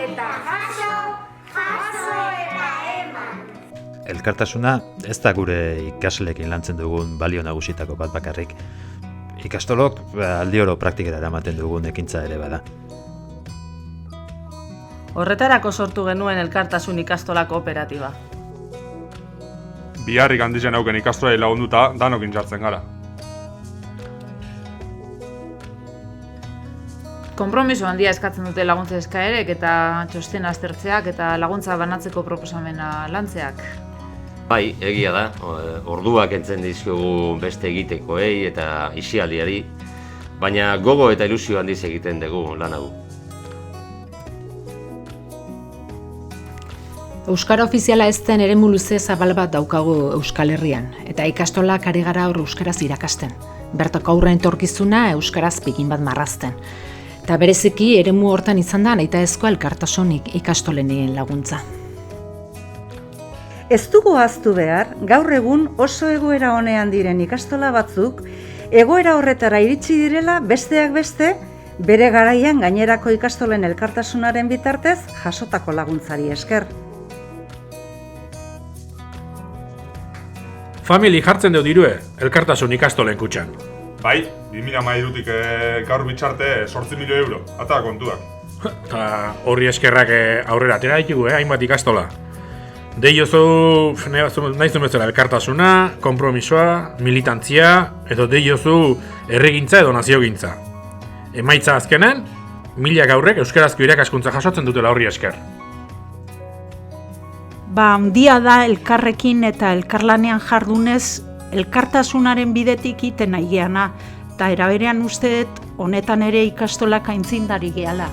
eta jaso, jaso eta eman. Elkartasuna ez da gure ikasleekin lantzen dugun balio nagusitako bat bakarrik. Ikastolok aldi oro praktikera eramaten dugun ekintza ere bada. Horretarako sortu genuen Elkartasun ikastola kooperatiba. Biharrik handitzen auken ikastolari lagunduta danokin jartzen gara. Konpromiso handia eskatzen dute laguntza eskaerek eta txostena aztertzeak eta laguntza banatzeko proposamena lantzeak. Bai, egia da, orduak entzen dizkigu beste egitekoei eta isialdiari, baina gogo eta ilusio handiz egiten dugu lan hau. Euskara ofiziala ez den eremu luze zabal bat daukagu Euskal Herrian, eta ikastolak ari gara hor euskaraz irakasten. Bertako aurren etorkizuna euskaraz pigin bat marrazten. Eta bereziki eremu hortan izan da nahitaezkoa elkartasunik ikastolenien laguntza. Ez dugu ahaztu behar, gaur egun oso egoera onean diren ikastola batzuk, egoera horretara iritsi direla besteak beste, bere garaian gainerako ikastolen elkartasunaren bitartez jasotako laguntzari esker. Famili jartzen deu dirue, elkartasun ikastolen kutxan. Bai, 2013tik gaur bitxarte 8 milio euro, ata kontuak. Eta horri eskerrak aurrera atera ditugu, hainbat ikastola. Deiozu, nahizu bezala elkartasuna, konpromisoa, militantzia, edo deiozu herrigintza edo naziogintza. Emaitza azkenen, milak aurrek euskarazko irakaskuntza jasotzen dutela horri esker. Handia da elkarrekin eta elkarlanean jardunez elkartasunaren bidetik iten nahi geana, eta eraberean uste dut honetan ere ikastolak aintzindari gehala.